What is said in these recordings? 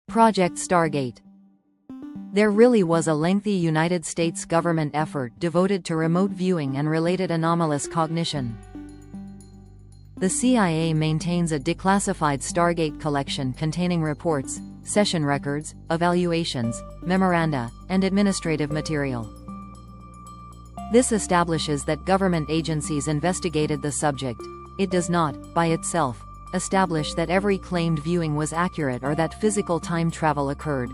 Project Stargate. There really was a lengthy United States government effort devoted to remote viewing and related anomalous cognition. The CIA maintains a declassified Stargate collection containing reports, session records, evaluations, memoranda, and administrative material. This establishes that government agencies investigated the subject. It does not, by itself, establish that every claimed viewing was accurate or that physical time travel occurred.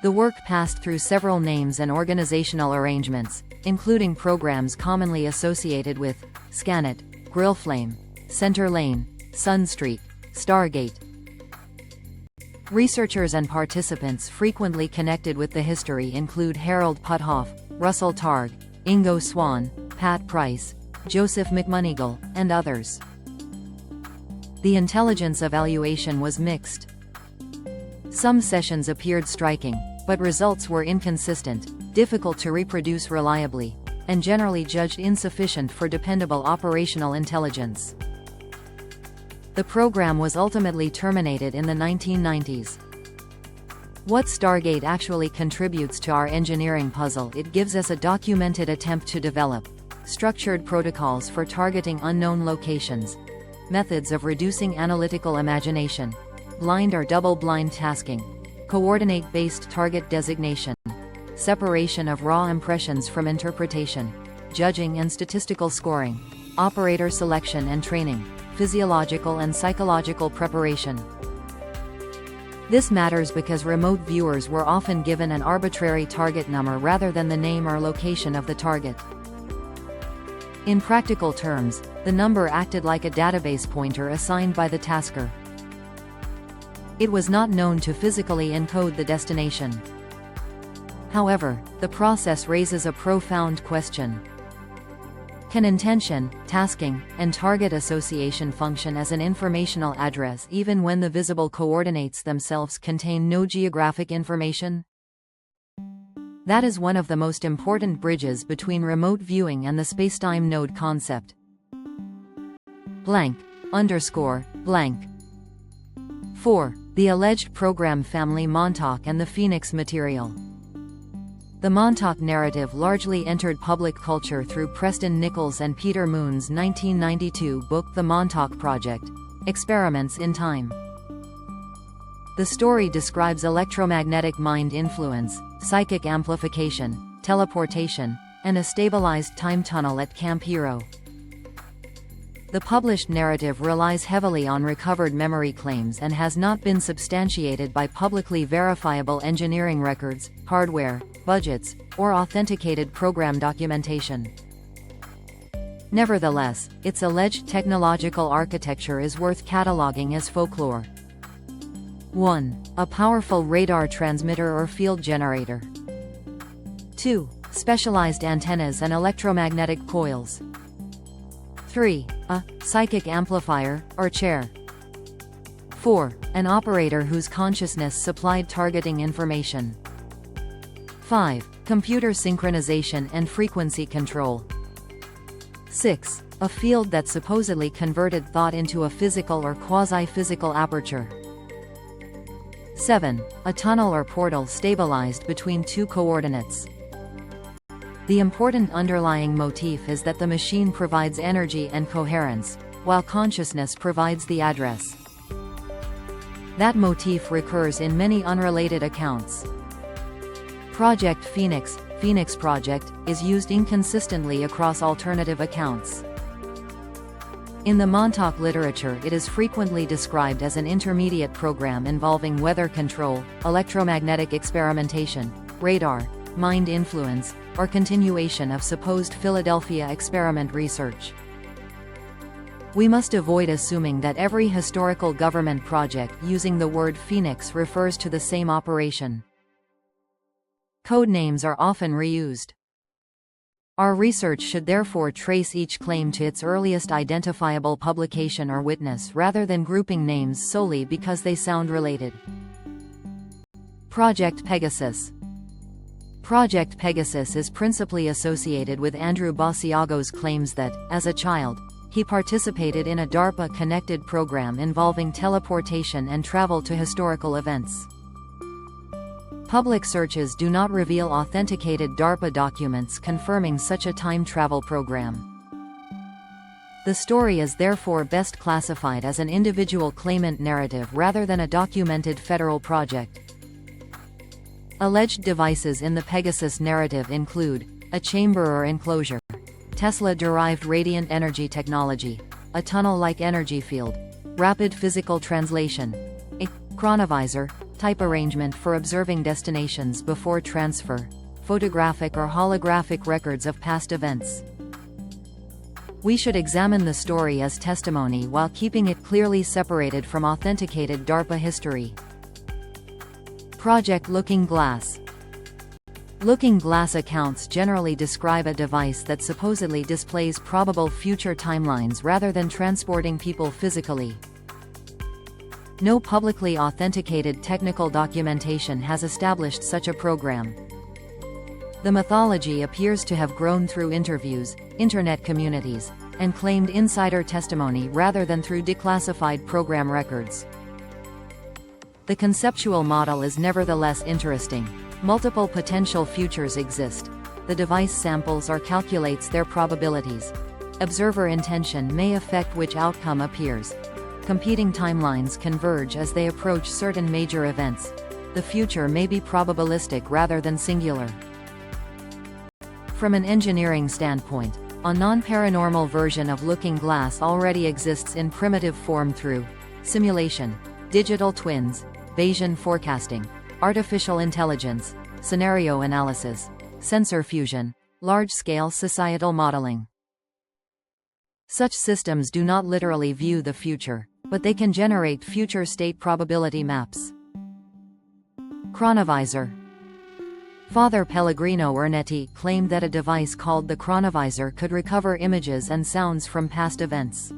The work passed through several names and organizational arrangements, including programs commonly associated with Scannet, Grillflame, Center Lane, Sunstreak, Stargate. Researchers and participants frequently connected with the history include Harold Puthoff, Russell Targ, Ingo Swann, Pat Price, Joseph McMoneagle, and others. The intelligence evaluation was mixed. Some sessions appeared striking, but results were inconsistent, difficult to reproduce reliably, and generally judged insufficient for dependable operational intelligence. The program was ultimately terminated in the 1990s. What Stargate actually contributes to our engineering puzzle? It gives us a documented attempt to develop structured protocols for targeting unknown locations, methods of reducing analytical imagination, blind or double-blind tasking, coordinate-based target designation, separation of raw impressions from interpretation, judging and statistical scoring, operator selection and training, physiological and psychological preparation. This matters because remote viewers were often given an arbitrary target number rather than the name or location of the target. In practical terms, the number acted like a database pointer assigned by the tasker. It was not known to physically encode the destination. However, the process raises a profound question. Can intention, tasking, and target association function as an informational address even when the visible coordinates themselves contain no geographic information? That is one of the most important bridges between remote viewing and the spacetime node concept. Blank, underscore, blank. 4. The alleged program family Montauk and the Phoenix material. The Montauk narrative largely entered public culture through Preston Nichols and Peter Moon's 1992 book The Montauk Project: Experiments in Time. The story describes electromagnetic mind influence, psychic amplification, teleportation, and a stabilized time tunnel at Camp Hero. The published narrative relies heavily on recovered memory claims and has not been substantiated by publicly verifiable engineering records, hardware, budgets, or authenticated program documentation. Nevertheless, its alleged technological architecture is worth cataloging as folklore. 1. A powerful radar transmitter or field generator. 2. Specialized antennas and electromagnetic coils. 3. A psychic amplifier, or chair. 4. An operator whose consciousness supplied targeting information. 5. Computer synchronization and frequency control. 6. A field that supposedly converted thought into a physical or quasi-physical aperture. 7. A tunnel or portal stabilized between two coordinates. The important underlying motif is that the machine provides energy and coherence, while consciousness provides the address. That motif recurs in many unrelated accounts. Project Phoenix, Phoenix Project, is used inconsistently across alternative accounts. In the Montauk literature, it is frequently described as an intermediate program involving weather control, electromagnetic experimentation, radar, mind influence, or continuation of supposed Philadelphia experiment research. We must avoid assuming that every historical government project using the word Phoenix refers to the same operation. Code names are often reused. Our research should therefore trace each claim to its earliest identifiable publication or witness rather than grouping names solely because they sound related. Project Pegasus. Project Pegasus is principally associated with Andrew Basiago's claims that, as a child, He participated in a DARPA-connected program involving teleportation and travel to historical events. Public searches do not reveal authenticated DARPA documents confirming such a time travel program. The story is therefore best classified as an individual claimant narrative rather than a documented federal project. Alleged devices in the Pegasus narrative include a chamber or enclosure, Tesla-derived radiant energy technology, a tunnel-like energy field, rapid physical translation, a chronovisor, type arrangement for observing destinations before transfer, photographic or holographic records of past events. We should examine the story as testimony while keeping it clearly separated from authenticated DARPA history. Project Looking Glass. Looking glass accounts generally describe a device that supposedly displays probable future timelines rather than transporting people physically. No publicly authenticated technical documentation has established such a program. The mythology appears to have grown through interviews, internet communities, and claimed insider testimony rather than through declassified program records. The conceptual model is nevertheless interesting. Multiple potential futures exist. The device samples or calculates their probabilities. Observer intention may affect which outcome appears. Competing timelines converge as they approach certain major events. The future may be probabilistic rather than singular. From an engineering standpoint, a non-paranormal version of Looking Glass already exists in primitive form through simulation, digital twins, Bayesian forecasting, artificial intelligence, scenario analysis, sensor fusion, large-scale societal modeling. Such systems do not literally view the future, but they can generate future state probability maps. Chronovisor. Father Pellegrino Ernetti claimed that a device called the chronovisor could recover images and sounds from past events.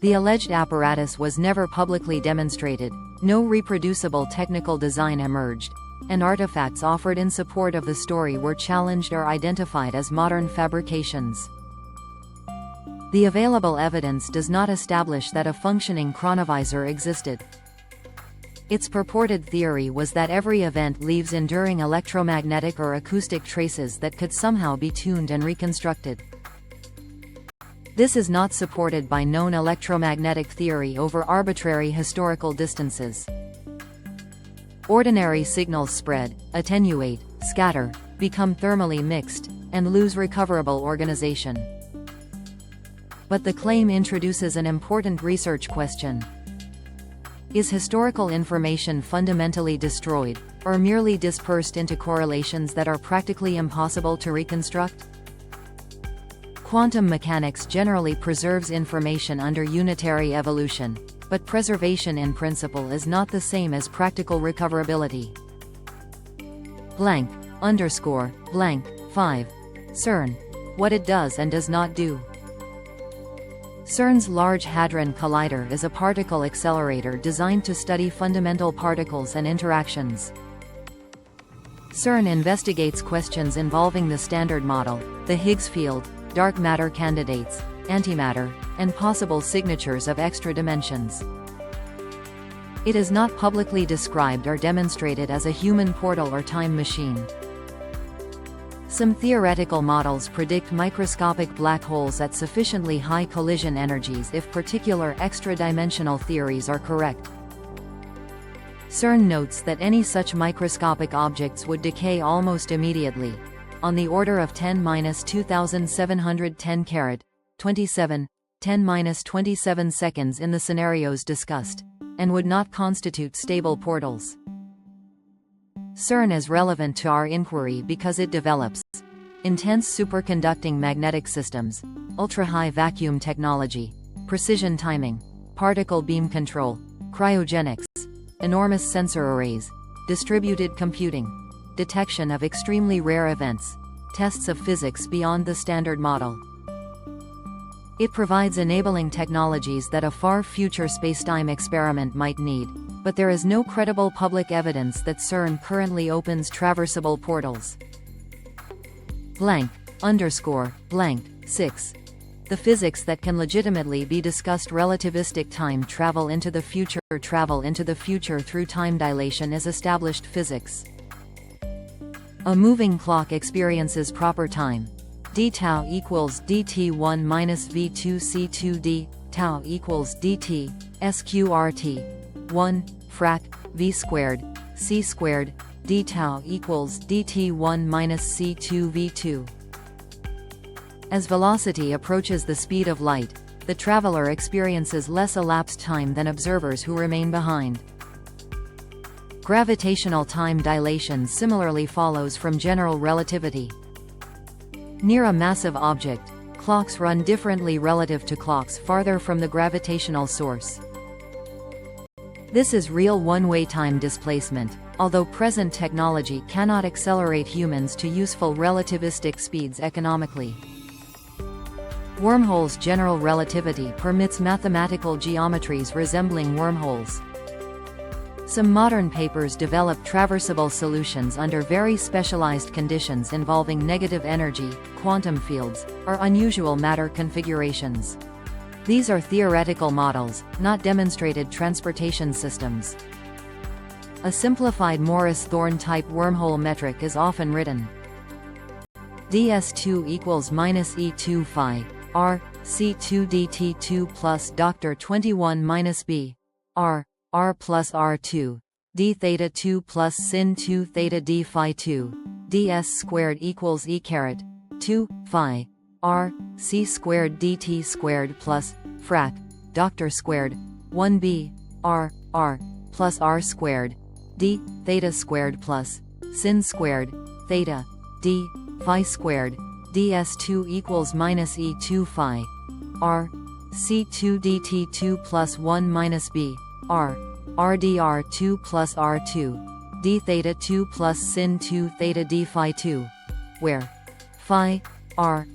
The alleged apparatus was never publicly demonstrated, no reproducible technical design emerged, and artifacts offered in support of the story were challenged or identified as modern fabrications. The available evidence does not establish that a functioning chronovisor existed. Its purported theory was that every event leaves enduring electromagnetic or acoustic traces that could somehow be tuned and reconstructed. This is not supported by known electromagnetic theory over arbitrary historical distances. Ordinary signals spread, attenuate, scatter, become thermally mixed, and lose recoverable organization. But the claim introduces an important research question. Is historical information fundamentally destroyed, or merely dispersed into correlations that are practically impossible to reconstruct? Quantum mechanics generally preserves information under unitary evolution, but preservation in principle is not the same as practical recoverability. __5. CERN. What it does and does not do. CERN's Large Hadron Collider is a particle accelerator designed to study fundamental particles and interactions. CERN investigates questions involving the Standard Model, the Higgs field, dark matter candidates, antimatter, and possible signatures of extra dimensions. It is not publicly described or demonstrated as a human portal or time machine. Some theoretical models predict microscopic black holes at sufficiently high collision energies if particular extra-dimensional theories are correct. CERN notes that any such microscopic objects would decay almost immediately, on the order of 10⁻2710 carat, 27, 10⁻27 seconds in the scenarios discussed, and would not constitute stable portals. CERN is relevant to our inquiry because it develops intense superconducting magnetic systems, ultra-high vacuum technology, precision timing, particle beam control, cryogenics, enormous sensor arrays, distributed computing, detection of extremely rare events, tests of physics beyond the Standard Model. It provides enabling technologies that a far future spacetime experiment might need, but there is no credible public evidence that CERN currently opens traversable portals. __6. The The physics that can legitimately be discussed. Relativistic time travel into the future. Travel into the future through time dilation is established physics. A moving clock experiences proper time. d tau equals dt1 minus v2 c2 d tau equals dt sqrt 1 frac v squared c squared d tau equals dt1 minus c2 v2. As velocity approaches the speed of light, the traveler experiences less elapsed time than observers who remain behind. Gravitational time dilation similarly follows from general relativity. Near a massive object, clocks run differently relative to clocks farther from the gravitational source. This is real one-way time displacement, although present technology cannot accelerate humans to useful relativistic speeds economically. Wormholes. General relativity permits mathematical geometries resembling wormholes. Some modern papers develop traversable solutions under very specialized conditions involving negative energy, quantum fields, or unusual matter configurations. These are theoretical models, not demonstrated transportation systems. A simplified Morris-Thorne type wormhole metric is often written. ds2 equals minus e2 phi r c2 dt2 plus Dr 21 minus b r plus r2 d theta 2 plus sin 2 theta d phi 2 ds squared equals e caret 2 phi r c squared dt squared plus frac Dr squared 1 b r plus r squared d theta squared plus sin squared theta d phi squared ds2 equals minus e2 phi r c2 dt2 plus 1 minus b r rdr2 plus r2 d theta 2 plus sin 2 theta d phi 2, where phi r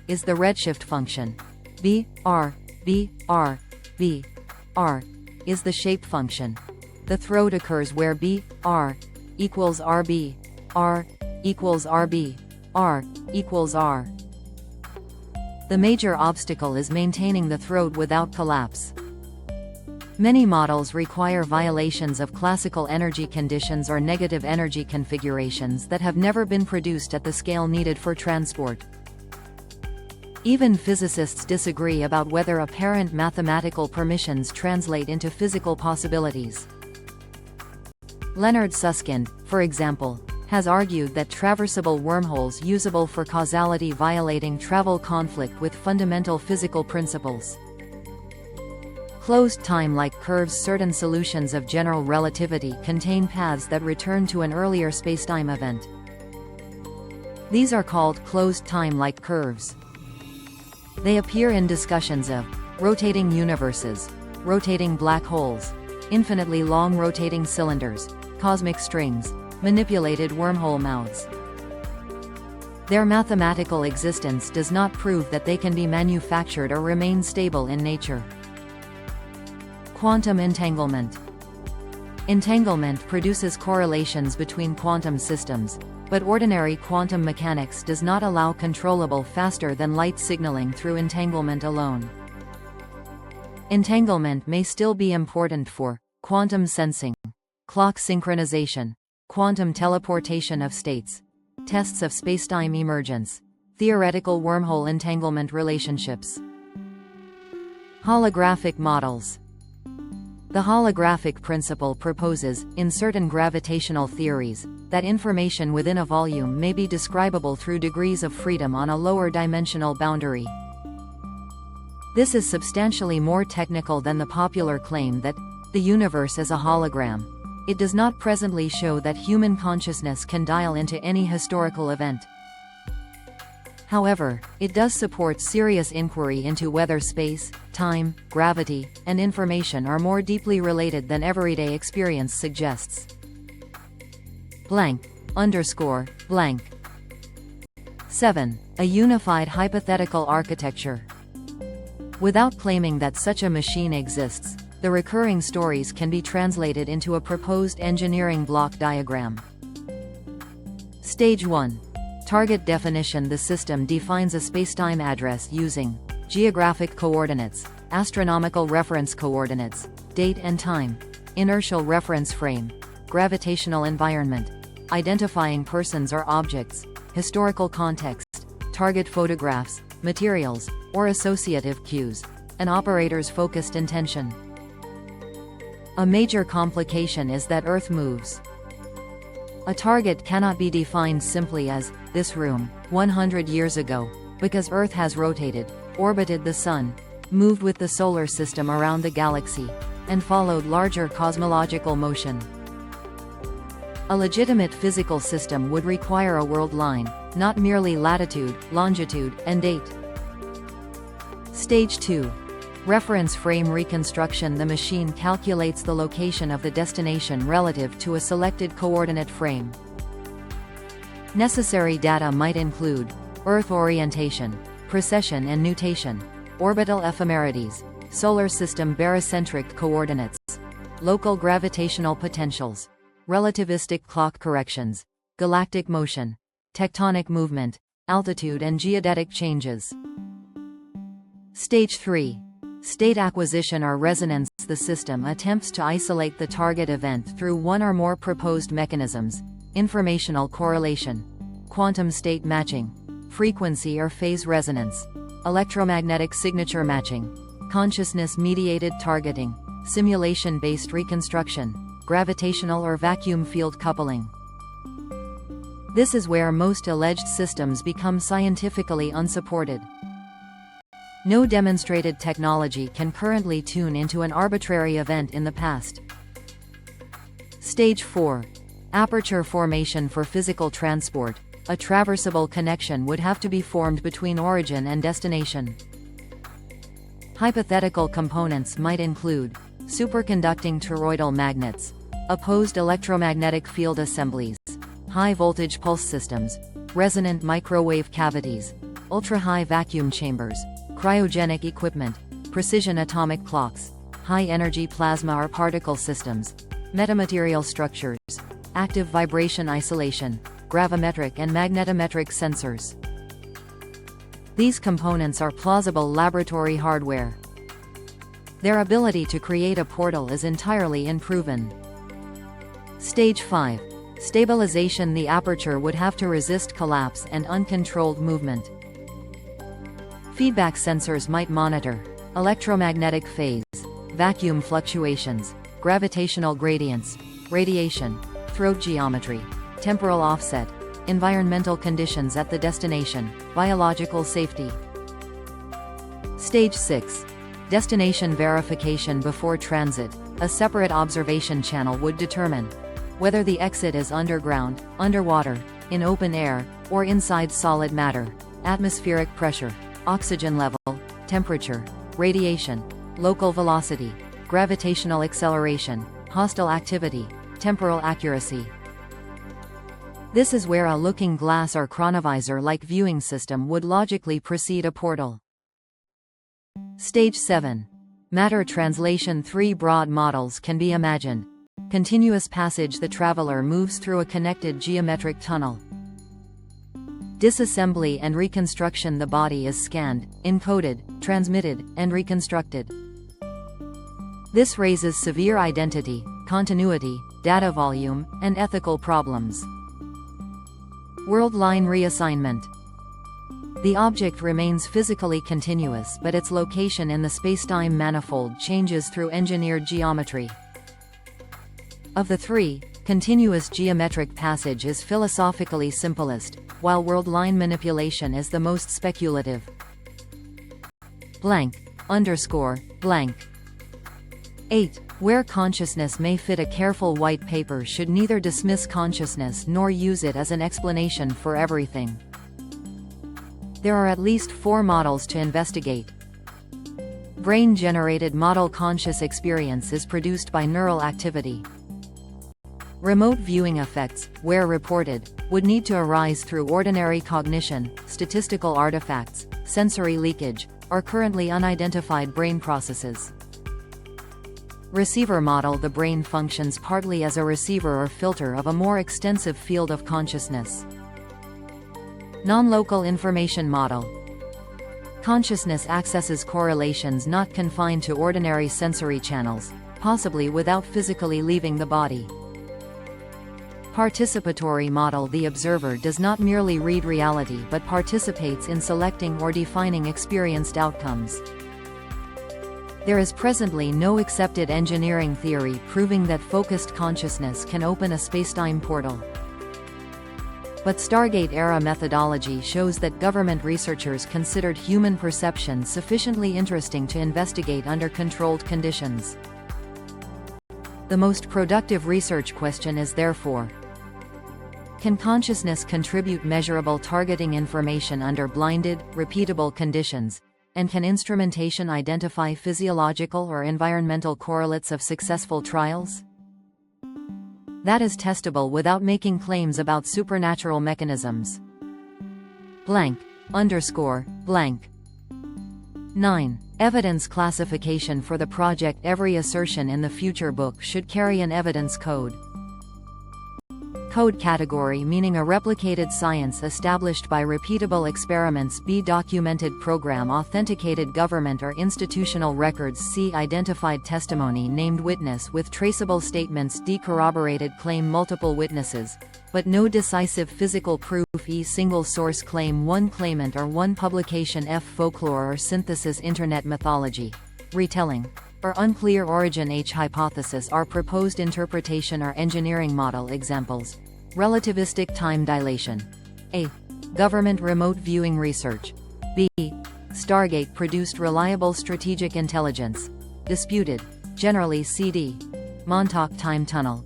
is the redshift function, b r is the shape function. The throat occurs where b r equals rb, r equals rb, r equals r. The major obstacle is maintaining the throat without collapse. Many models require violations of classical energy conditions or negative energy configurations that have never been produced at the scale needed for transport. Even physicists disagree about whether apparent mathematical permissions translate into physical possibilities. Leonard Susskind, for example, has argued that traversable wormholes usable for causality violating travel conflict with fundamental physical principles. Closed time-like curves. Certain solutions of general relativity contain paths that return to an earlier spacetime event. These are called closed time-like curves. They appear in discussions of rotating universes, rotating black holes, infinitely long rotating cylinders, cosmic strings, manipulated wormhole mouths. Their mathematical existence does not prove that they can be manufactured or remain stable in nature. Quantum entanglement. Entanglement produces correlations between quantum systems, but ordinary quantum mechanics does not allow controllable faster-than-light signaling through entanglement alone. Entanglement may still be important for quantum sensing, clock synchronization, quantum teleportation of states, tests of spacetime emergence, theoretical wormhole entanglement relationships. Holographic models. The holographic principle proposes, in certain gravitational theories, that information within a volume may be describable through degrees of freedom on a lower dimensional boundary. This is substantially more technical than the popular claim that the universe is a hologram. It does not presently show that human consciousness can dial into any historical event. However, it does support serious inquiry into whether space, time, gravity, and information are more deeply related than everyday experience suggests. Blank, underscore, blank. 7. A unified hypothetical architecture. Without claiming that such a machine exists, the recurring stories can be translated into a proposed engineering block diagram. Stage 1. Target definition: the system defines a spacetime address using geographic coordinates, astronomical reference coordinates, date and time, inertial reference frame, gravitational environment, identifying persons or objects, historical context, target photographs, materials, or associative cues, and operator's focused intention. A major complication is that Earth moves. A target cannot be defined simply as this room 100 years ago, because Earth has rotated, orbited the Sun, moved with the solar system around the galaxy, and followed larger cosmological motion. A legitimate physical system would require a world line, not merely latitude, longitude, and date. Stage 2. Reference frame reconstruction: the machine calculates the location of the destination relative to a selected coordinate frame. Necessary data might include Earth orientation, precession and nutation, orbital ephemerides, solar system barycentric coordinates, local gravitational potentials, relativistic clock corrections, galactic motion, tectonic movement, altitude and geodetic changes. Stage 3. State acquisition or resonance: the system attempts to isolate the target event through one or more proposed mechanisms: informational correlation, quantum state matching, frequency or phase resonance, electromagnetic signature matching, consciousness-mediated targeting, simulation-based reconstruction, gravitational or vacuum field coupling. This is where most alleged systems become scientifically unsupported. No demonstrated technology can currently tune into an arbitrary event in the past. Stage 4. Aperture formation for physical transport: a traversable connection would have to be formed between origin and destination. Hypothetical components might include superconducting toroidal magnets, opposed electromagnetic field assemblies, high-voltage pulse systems, resonant microwave cavities, ultra-high vacuum chambers, cryogenic equipment, precision atomic clocks, high-energy plasma or particle systems, metamaterial structures, active vibration isolation, gravimetric and magnetometric sensors. These components are plausible laboratory hardware. Their ability to create a portal is entirely unproven. Stage 5. Stabilization: the aperture would have to resist collapse and uncontrolled movement. Feedback sensors might monitor electromagnetic phase, vacuum fluctuations, gravitational gradients, radiation, throat geometry, temporal offset, environmental conditions at the destination, biological safety. Stage 6. Destination verification: before transit, a separate observation channel would determine whether the exit is underground, underwater, in open air, or inside solid matter, atmospheric pressure, oxygen level, temperature, radiation, local velocity, gravitational acceleration, hostile activity, temporal accuracy. This is where a looking glass or chronovisor-like viewing system would logically precede a portal. Stage 7. Matter translation: 3 broad models can be imagined. Continuous passage: the traveler moves through a connected geometric tunnel. Disassembly and reconstruction: the body is scanned, encoded, transmitted, and reconstructed. This raises severe identity, continuity, data volume, and ethical problems. World line reassignment: the object remains physically continuous, but its location in the spacetime manifold changes through engineered geometry. Of the three, continuous geometric passage is philosophically simplest, while world line manipulation is the most speculative. Blank, underscore, blank. 8. Where consciousness may fit a careful white paper should neither dismiss consciousness nor use it as an explanation for everything. There are at least 4 models to investigate. Brain-generated model: conscious experience is produced by neural activity. Remote viewing effects, where reported, would need to arise through ordinary cognition, statistical artifacts, sensory leakage, or currently unidentified brain processes. Receiver model: the brain functions partly as a receiver or filter of a more extensive field of consciousness. Non-local information model. Consciousness accesses correlations not confined to ordinary sensory channels, possibly without physically leaving the body. Participatory model. The observer does not merely read reality but participates in selecting or defining experienced outcomes. There is presently no accepted engineering theory proving that focused consciousness can open a spacetime portal. But Stargate-era methodology shows that government researchers considered human perception sufficiently interesting to investigate under controlled conditions. The most productive research question is therefore, can consciousness contribute measurable targeting information under blinded, repeatable conditions, and can instrumentation identify physiological or environmental correlates of successful trials? That is testable without making claims about supernatural mechanisms. Blank, underscore, blank. 9. Evidence classification for the project. Every assertion in the future book should carry an evidence code. Code category meaning a replicated science established by repeatable experiments. B. Documented program. Authenticated government or institutional records. C. Identified testimony. Named witness with traceable statements. D. Corroborated claim. Multiple witnesses, but no decisive physical proof. E. Single source claim. One claimant or one publication. F. Folklore or synthesis. Internet mythology, retelling, or unclear origin. H. Hypothesis or proposed interpretation or engineering model. Examples: relativistic time dilation. A. Government remote viewing research. B. Stargate produced reliable strategic intelligence. Disputed, generally. CD. Montauk time tunnel.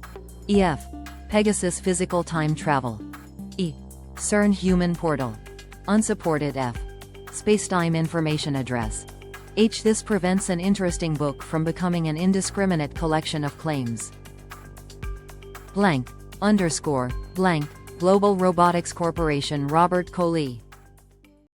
EF. Pegasus physical time travel. E. CERN human portal. Unsupported. F. Spacetime information address. H. This prevents an interesting book from becoming an indiscriminate collection of claims. Blank, underscore, blank, Global Robotics Corporation. Robert Colee.